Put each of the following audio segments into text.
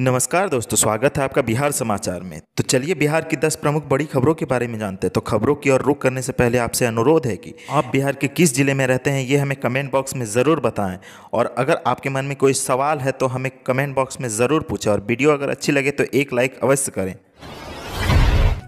नमस्कार दोस्तों, स्वागत है आपका बिहार समाचार में। तो चलिए बिहार की 10 प्रमुख बड़ी खबरों के बारे में जानते हैं। तो खबरों की ओर रुख करने से पहले आपसे अनुरोध है कि आप बिहार के किस जिले में रहते हैं ये हमें कमेंट बॉक्स में ज़रूर बताएं। और अगर आपके मन में कोई सवाल है तो हमें कमेंट बॉक्स में ज़रूर पूछें। और वीडियो अगर अच्छी लगे तो एक लाइक अवश्य करें।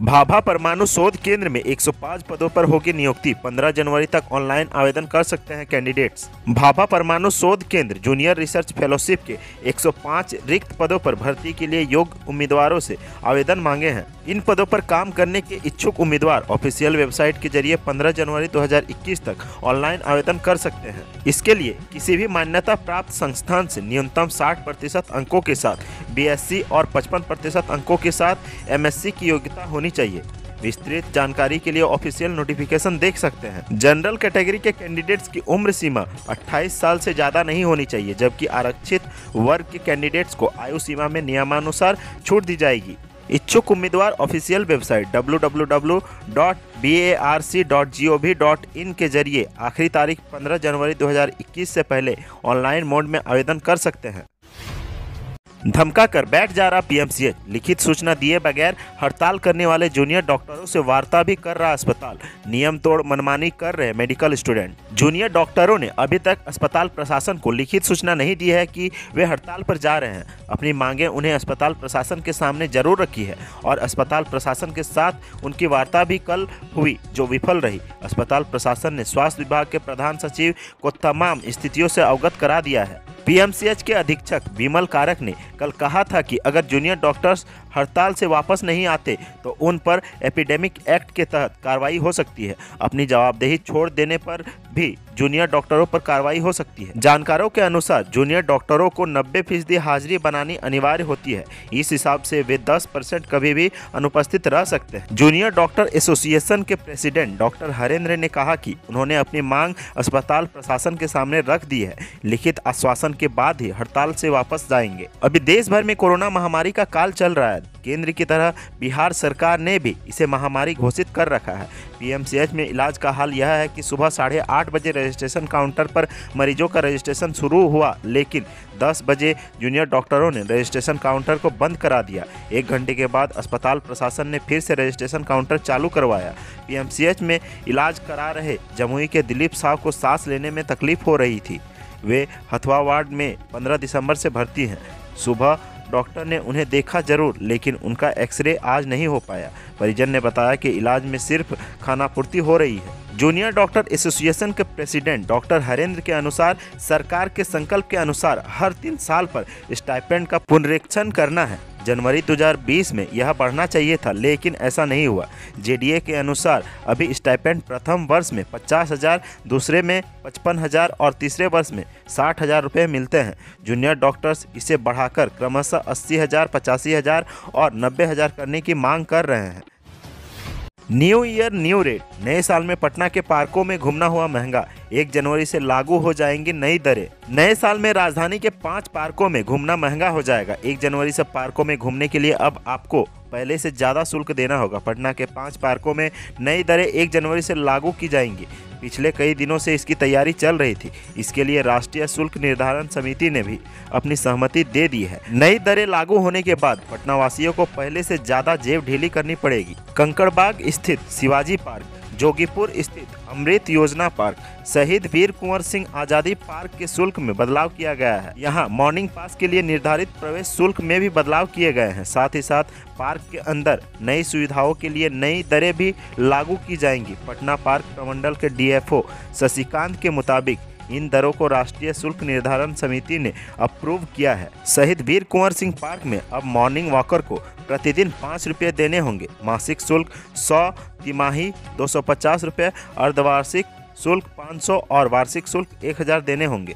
भाभा परमाणु शोध केंद्र में 105 पदों पर होगी नियुक्ति। 15 जनवरी तक ऑनलाइन आवेदन कर सकते हैं कैंडिडेट्स। भाभा परमाणु शोध केंद्र जूनियर रिसर्च फेलोशिप के 105 रिक्त पदों पर भर्ती के लिए योग्य उम्मीदवारों से आवेदन मांगे हैं। इन पदों पर काम करने के इच्छुक उम्मीदवार ऑफिशियल वेबसाइट के जरिए 15 जनवरी 2021 तक ऑनलाइन आवेदन कर सकते हैं। इसके लिए किसी भी मान्यता प्राप्त संस्थान से न्यूनतम 60% अंकों के साथ BSc और 55% अंकों के साथ MSc की योग्यता होनी चाहिए। विस्तृत जानकारी के लिए ऑफिशियल नोटिफिकेशन देख सकते हैं। जनरल कैटेगरी के कैंडिडेट्स की उम्र सीमा 28 साल से ज़्यादा नहीं होनी चाहिए, जबकि आरक्षित वर्ग के कैंडिडेट्स को आयु सीमा में नियमानुसार छूट दी जाएगी। इच्छुक उम्मीदवार ऑफिशियल वेबसाइट www.barc.gov.in के जरिए आखिरी तारीख 15 जनवरी 2021 से पहले ऑनलाइन मोड में आवेदन कर सकते हैं। धमका कर बैठ जा रहा PMCH। लिखित सूचना दिए बगैर हड़ताल करने वाले जूनियर डॉक्टरों से वार्ता भी कर रहा अस्पताल। नियम तोड़ मनमानी कर रहे मेडिकल स्टूडेंट। जूनियर डॉक्टरों ने अभी तक अस्पताल प्रशासन को लिखित सूचना नहीं दी है कि वे हड़ताल पर जा रहे हैं। अपनी मांगें उन्हें अस्पताल प्रशासन के सामने जरूर रखी है और अस्पताल प्रशासन के साथ उनकी वार्ता भी कल हुई, जो विफल रही। अस्पताल प्रशासन ने स्वास्थ्य विभाग के प्रधान सचिव को तमाम स्थितियों से अवगत करा दिया है। PMCH के अधीक्षक विमल कारक ने कल कहा था कि अगर जूनियर डॉक्टर्स हड़ताल से वापस नहीं आते तो उन पर एपिडेमिक एक्ट के तहत कार्रवाई हो सकती है। अपनी जवाबदेही छोड़ देने पर भी जूनियर डॉक्टरों पर कार्रवाई हो सकती है। जानकारों के अनुसार जूनियर डॉक्टरों को 90% हाजिरी बनानी अनिवार्य होती है। इस हिसाब से वे 10% कभी भी अनुपस्थित रह सकते हैं। जूनियर डॉक्टर एसोसिएशन के प्रेसिडेंट डॉक्टर हरेंद्र ने कहा कि उन्होंने अपनी मांग अस्पताल प्रशासन के सामने रख दी है। लिखित आश्वासन के बाद ही हड़ताल से वापस जाएंगे। अभी देश भर में कोरोना महामारी का काल चल रहा है। केंद्र की तरह बिहार सरकार ने भी इसे महामारी घोषित कर रखा है। PMCH में इलाज का हाल यह है कि सुबह 8:30 बजे रजिस्ट्रेशन काउंटर पर मरीजों का रजिस्ट्रेशन शुरू हुआ, लेकिन 10 बजे जूनियर डॉक्टरों ने रजिस्ट्रेशन काउंटर को बंद करा दिया। 1 घंटे के बाद अस्पताल प्रशासन ने फिर से रजिस्ट्रेशन काउंटर चालू करवाया। PMCH में इलाज करा रहे जमुई के दिलीप साहब को सांस लेने में तकलीफ हो रही थी। वे हथवा वार्ड में 15 दिसंबर से भर्ती हैं। सुबह डॉक्टर ने उन्हें देखा जरूर, लेकिन उनका एक्सरे आज नहीं हो पाया। परिजन ने बताया कि इलाज में सिर्फ खानापूर्ति हो रही है। जूनियर डॉक्टर एसोसिएशन के प्रेसिडेंट डॉक्टर हरेंद्र के अनुसार सरकार के संकल्प के अनुसार हर 3 साल पर स्टाइपेंड का पुनरीक्षण करना है। जनवरी 2020 में यह बढ़ना चाहिए था, लेकिन ऐसा नहीं हुआ। JDA के अनुसार अभी स्टाइपेंड प्रथम वर्ष में 50,000, दूसरे में 55,000 और तीसरे वर्ष में 60,000 रुपये मिलते हैं। जूनियर डॉक्टर्स इसे बढ़ाकर क्रमशः 80,000, 85,000 और 90,000 करने की मांग कर रहे हैं। New year new rate. नए साल में पटना के पार्कों में घूमना हुआ महंगा। 1 जनवरी से लागू हो जाएंगी नई दरें। नए साल में राजधानी के 5 पार्कों में घूमना महंगा हो जाएगा। 1 जनवरी से पार्कों में घूमने के लिए अब आपको पहले से ज़्यादा शुल्क देना होगा। पटना के 5 पार्कों में नई दरें 1 जनवरी से लागू की जाएंगी। पिछले कई दिनों से इसकी तैयारी चल रही थी। इसके लिए राष्ट्रीय शुल्क निर्धारण समिति ने भी अपनी सहमति दे दी है। नई दरें लागू होने के बाद पटना वासियों को पहले से ज़्यादा जेब ढीली करनी पड़ेगी। कंकड़बाग स्थित शिवाजी पार्क, जोगीपुर स्थित अमृत योजना पार्क, शहीद वीर कुंवर सिंह आज़ादी पार्क के शुल्क में बदलाव किया गया है। यहाँ मॉर्निंग पास के लिए निर्धारित प्रवेश शुल्क में भी बदलाव किए गए हैं। साथ ही साथ पार्क के अंदर नई सुविधाओं के लिए नई दरें भी लागू की जाएंगी। पटना पार्क प्रमंडल के DFO शशिकांत के मुताबिक इन दरों को राष्ट्रीय शुल्क निर्धारण समिति ने अप्रूव किया है। शहीद वीर कुंवर सिंह पार्क में अब मॉर्निंग वॉकर को प्रतिदिन 5 रुपये देने होंगे। मासिक शुल्क 100, तिमाही 250 रुपये, अर्धवार्षिक शुल्क 500 और वार्षिक शुल्क 1000 देने होंगे।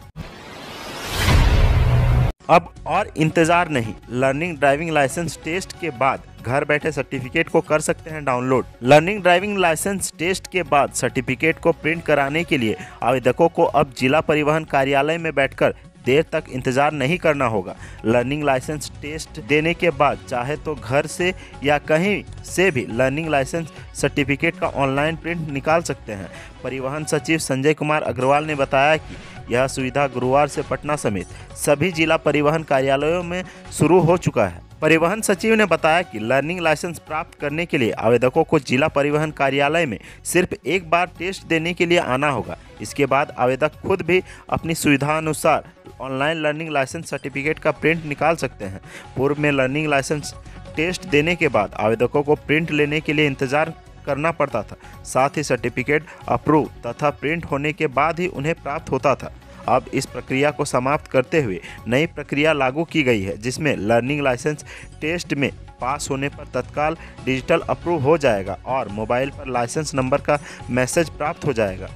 अब और इंतजार नहीं। लर्निंग ड्राइविंग लाइसेंस टेस्ट के बाद घर बैठे सर्टिफिकेट को कर सकते हैं download. Learning driving licence test के बाद सर्टिफिकेट को प्रिंट कराने के लिए आवेदकों को अब जिला परिवहन कार्यालय में बैठकर देर तक इंतजार नहीं करना होगा। लर्निंग लाइसेंस टेस्ट देने के बाद चाहे तो घर से या कहीं से भी लर्निंग लाइसेंस सर्टिफिकेट का ऑनलाइन प्रिंट निकाल सकते हैं। परिवहन सचिव संजय कुमार अग्रवाल ने बताया कि यह सुविधा गुरुवार से पटना समेत सभी जिला परिवहन कार्यालयों में शुरू हो चुका है। परिवहन सचिव ने बताया कि लर्निंग लाइसेंस प्राप्त करने के लिए आवेदकों को जिला परिवहन कार्यालय में सिर्फ एक बार टेस्ट देने के लिए आना होगा। इसके बाद आवेदक खुद भी अपनी सुविधानुसार ऑनलाइन लर्निंग लाइसेंस सर्टिफिकेट का प्रिंट निकाल सकते हैं। पूर्व में लर्निंग लाइसेंस टेस्ट देने के बाद आवेदकों को प्रिंट लेने के लिए इंतजार करना पड़ता था। साथ ही सर्टिफिकेट अप्रूव तथा प्रिंट होने के बाद ही उन्हें प्राप्त होता था। अब इस प्रक्रिया को समाप्त करते हुए नई प्रक्रिया लागू की गई है, जिसमें लर्निंग लाइसेंस टेस्ट में पास होने पर तत्काल डिजिटल अप्रूव हो जाएगा और मोबाइल पर लाइसेंस नंबर का मैसेज प्राप्त हो जाएगा।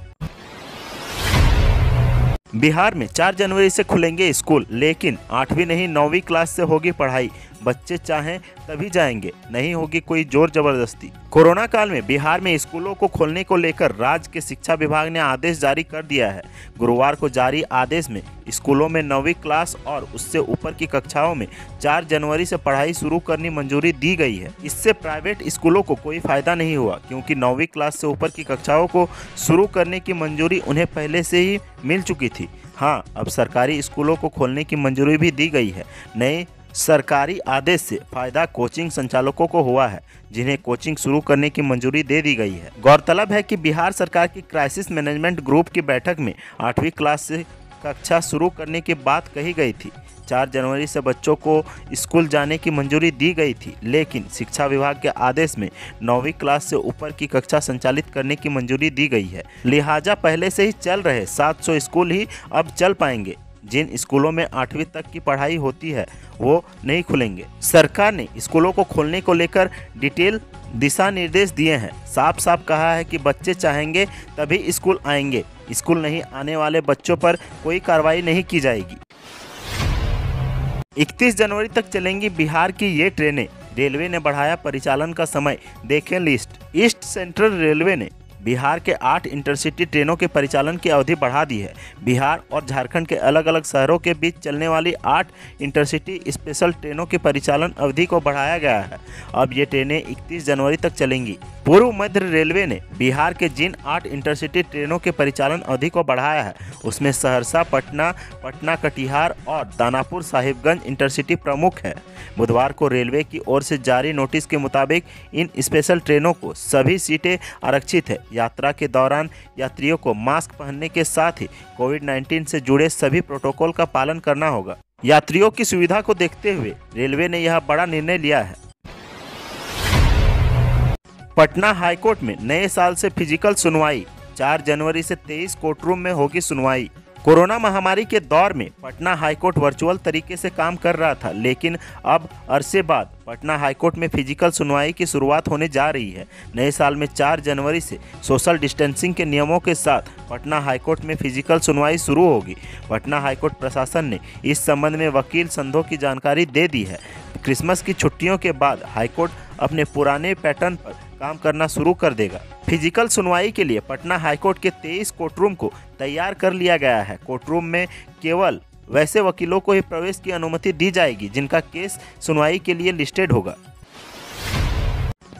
बिहार में 4 जनवरी से खुलेंगे स्कूल, लेकिन 8वीं नहीं 9वीं क्लास से होगी पढ़ाई। बच्चे चाहें तभी जाएंगे, नहीं होगी कोई जोर जबरदस्ती। कोरोना काल में बिहार में स्कूलों को खोलने को लेकर राज्य के शिक्षा विभाग ने आदेश जारी कर दिया है। गुरुवार को जारी आदेश में स्कूलों में 9वीं क्लास और उससे ऊपर की कक्षाओं में 4 जनवरी से पढ़ाई शुरू करने मंजूरी दी गई है। इससे प्राइवेट स्कूलों को कोई फायदा नहीं हुआ, क्योंकि 9वीं क्लास से ऊपर की कक्षाओं को शुरू करने की मंजूरी उन्हें पहले से ही मिल चुकी थी। हाँ, अब सरकारी स्कूलों को खोलने की मंजूरी भी दी गई है। नए सरकारी आदेश से फायदा कोचिंग संचालकों को हुआ है, जिन्हें कोचिंग शुरू करने की मंजूरी दे दी गई है। गौरतलब है कि बिहार सरकार की क्राइसिस मैनेजमेंट ग्रुप की बैठक में 8वीं क्लास से कक्षा शुरू करने की बात कही गई थी। 4 जनवरी से बच्चों को स्कूल जाने की मंजूरी दी गई थी, लेकिन शिक्षा विभाग के आदेश में 9वीं क्लास से ऊपर की कक्षा संचालित करने की मंजूरी दी गई है। लिहाजा पहले से ही चल रहे 700 स्कूल ही अब चल पाएंगे। जिन स्कूलों में 8वीं तक की पढ़ाई होती है वो नहीं खुलेंगे। सरकार ने स्कूलों को खोलने को लेकर डिटेल दिशा निर्देश दिए हैं। साफ साफ कहा है कि बच्चे चाहेंगे तभी स्कूल आएंगे। स्कूल नहीं आने वाले बच्चों पर कोई कार्रवाई नहीं की जाएगी। 31 जनवरी तक चलेंगी बिहार की ये ट्रेनें। रेलवे ने बढ़ाया परिचालन का समय, देखें लिस्ट। ईस्ट सेंट्रल रेलवे ने बिहार के 8 इंटरसिटी ट्रेनों के परिचालन की अवधि बढ़ा दी है। बिहार और झारखंड के अलग अलग शहरों के बीच चलने वाली 8 इंटरसिटी स्पेशल ट्रेनों के परिचालन अवधि को बढ़ाया गया है। अब ये ट्रेनें 31 जनवरी तक चलेंगी। पूर्व मध्य रेलवे ने बिहार के जिन 8 इंटरसिटी ट्रेनों के परिचालन अवधि को बढ़ाया है, उसमें सहरसा पटना, पटना कटिहार और दानापुर साहिबगंज इंटरसिटी प्रमुख है। बुधवार को रेलवे की ओर से जारी नोटिस के मुताबिक इन स्पेशल ट्रेनों को सभी सीटें आरक्षित है। यात्रा के दौरान यात्रियों को मास्क पहनने के साथ ही कोविड-19 से जुड़े सभी प्रोटोकॉल का पालन करना होगा। यात्रियों की सुविधा को देखते हुए रेलवे ने यह बड़ा निर्णय लिया है। पटना हाईकोर्ट में नए साल से फिजिकल सुनवाई। 4 जनवरी से 23 कोर्ट रूम में होगी सुनवाई। कोरोना महामारी के दौर में पटना हाईकोर्ट वर्चुअल तरीके से काम कर रहा था, लेकिन अब अरसे बाद पटना हाईकोर्ट में फिजिकल सुनवाई की शुरुआत होने जा रही है। नए साल में 4 जनवरी से सोशल डिस्टेंसिंग के नियमों के साथ पटना हाईकोर्ट में फिजिकल सुनवाई शुरू होगी। पटना हाईकोर्ट प्रशासन ने इस संबंध में वकील संघों की जानकारी दे दी है। क्रिसमस की छुट्टियों के बाद हाईकोर्ट अपने पुराने पैटर्न पर काम करना शुरू कर देगा। फिजिकल सुनवाई के लिए पटना हाईकोर्ट के 23 कोर्टरूम को तैयार कर लिया गया है। कोर्टरूम में केवल वैसे वकीलों को ही प्रवेश की अनुमति दी जाएगी जिनका केस सुनवाई के लिए लिस्टेड होगा।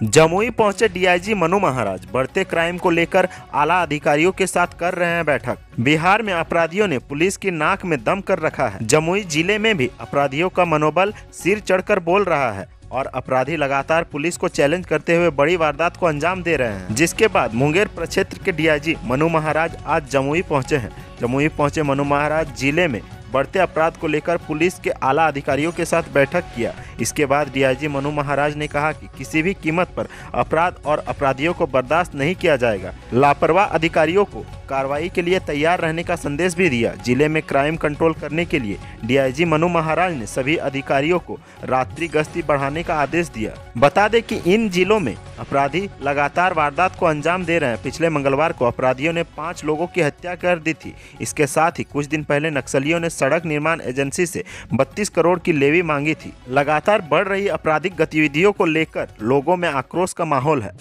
जमुई पहुंचे डीआईजी मनु महाराज। बढ़ते क्राइम को लेकर आला अधिकारियों के साथ कर रहे हैं बैठक। बिहार में अपराधियों ने पुलिस की नाक में दम कर रखा है। जमुई जिले में भी अपराधियों का मनोबल सिर चढ़कर बोल रहा है और अपराधी लगातार पुलिस को चैलेंज करते हुए बड़ी वारदात को अंजाम दे रहे हैं। जिसके बाद मुंगेर प्रक्षेत्र के डीआईजी मनु महाराज आज जमुई पहुंचे हैं। जमुई पहुंचे मनु महाराज जिले में बढ़ते अपराध को लेकर पुलिस के आला अधिकारियों के साथ बैठक किया। इसके बाद डीआईजी मनु महाराज ने कहा कि किसी भी कीमत पर अपराध और अपराधियों को बर्दाश्त नहीं किया जाएगा। लापरवाह अधिकारियों को कार्रवाई के लिए तैयार रहने का संदेश भी दिया। जिले में क्राइम कंट्रोल करने के लिए डीआईजी मनु महाराज ने सभी अधिकारियों को रात्रि गश्ती बढ़ाने का आदेश दिया। बता दें कि इन जिलों में अपराधी लगातार वारदात को अंजाम दे रहे हैं। पिछले मंगलवार को अपराधियों ने 5 लोगों की हत्या कर दी थी। इसके साथ ही कुछ दिन पहले नक्सलियों ने सड़क निर्माण एजेंसी से 32 करोड़ की लेवी मांगी थी। लगातार बढ़ रही आपराधिक गतिविधियों को लेकर लोगों में आक्रोश का माहौल है।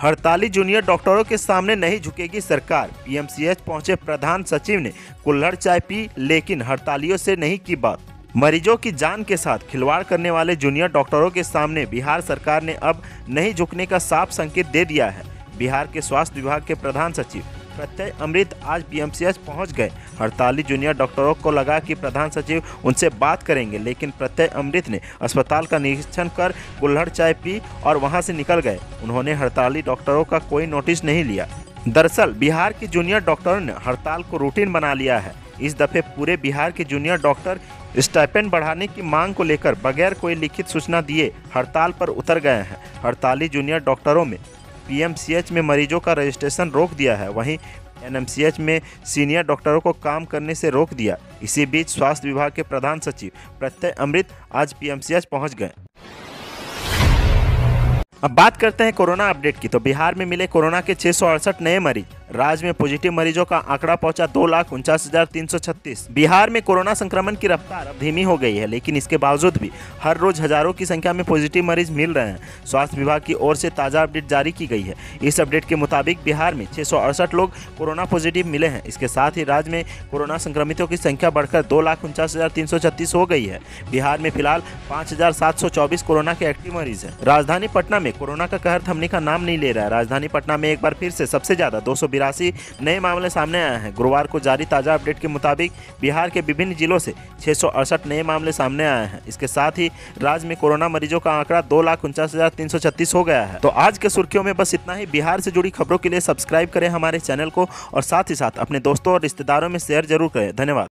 हड़ताली जूनियर डॉक्टरों के सामने नहीं झुकेगी सरकार। पीएमसीएच पहुंचे प्रधान सचिव ने कुल्हड़ चाय पी, लेकिन हड़तालियों से नहीं की बात। मरीजों की जान के साथ खिलवाड़ करने वाले जूनियर डॉक्टरों के सामने बिहार सरकार ने अब नहीं झुकने का साफ संकेत दे दिया है। बिहार के स्वास्थ्य विभाग के प्रधान सचिव प्रत्यय अमृत आज पीएमसीएच पहुंच गए। हड़ताली जूनियर डॉक्टरों को लगा कि प्रधान सचिव उनसे बात करेंगे, लेकिन प्रत्यय अमृत ने अस्पताल का निरीक्षण कर कुल्हड़ चाय पी और वहां से निकल गए। उन्होंने हड़ताली डॉक्टरों का कोई नोटिस नहीं लिया। दरअसल बिहार के जूनियर डॉक्टरों ने हड़ताल को रूटीन बना लिया है। इस दफे पूरे बिहार के जूनियर डॉक्टर स्टाइपेंड बढ़ाने की मांग को लेकर बगैर कोई लिखित सूचना दिए हड़ताल पर उतर गए हैं। हड़ताली जूनियर डॉक्टरों में पीएमसीएच में मरीजों का रजिस्ट्रेशन रोक दिया है, वहीं एनएमसीएच में सीनियर डॉक्टरों को काम करने से रोक दिया। इसी बीच स्वास्थ्य विभाग के प्रधान सचिव प्रत्यय अमृत आज पीएमसीएच पहुंच गए। अब बात करते हैं कोरोना अपडेट की। तो बिहार में मिले कोरोना के 668 नए मरीज। राज्य में पॉजिटिव मरीजों का आंकड़ा पहुंचा 2,49,336। बिहार में कोरोना संक्रमण की रफ्तार अब धीमी हो गई है, लेकिन इसके बावजूद भी हर रोज हजारों की संख्या में पॉजिटिव मरीज मिल रहे हैं। स्वास्थ्य विभाग की ओर से ताज़ा अपडेट जारी की गई है। इस अपडेट के मुताबिक बिहार में 668 लोग कोरोना पॉजिटिव मिले हैं। इसके साथ ही राज्य में कोरोना संक्रमितों की संख्या बढ़कर 2,49,336 हो गई है। बिहार में फिलहाल 5,724 कोरोना के एक्टिव मरीज हैं। राजधानी पटना में कोरोना का कहर थमने का नाम नहीं ले रहा है। राजधानी पटना में एक बार फिर से सबसे ज्यादा 282 नए मामले सामने आए हैं। गुरुवार को जारी ताजा अपडेट के मुताबिक बिहार के विभिन्न जिलों से 668 नए मामले सामने आए हैं। इसके साथ ही राज्य में कोरोना मरीजों का आंकड़ा 2,49,336 हो गया है। तो आज के सुर्खियों में बस इतना ही। बिहार से जुड़ी खबरों के लिए सब्सक्राइब करें हमारे चैनल को और साथ ही साथ अपने दोस्तों और रिश्तेदारों में शेयर जरूर करें। धन्यवाद।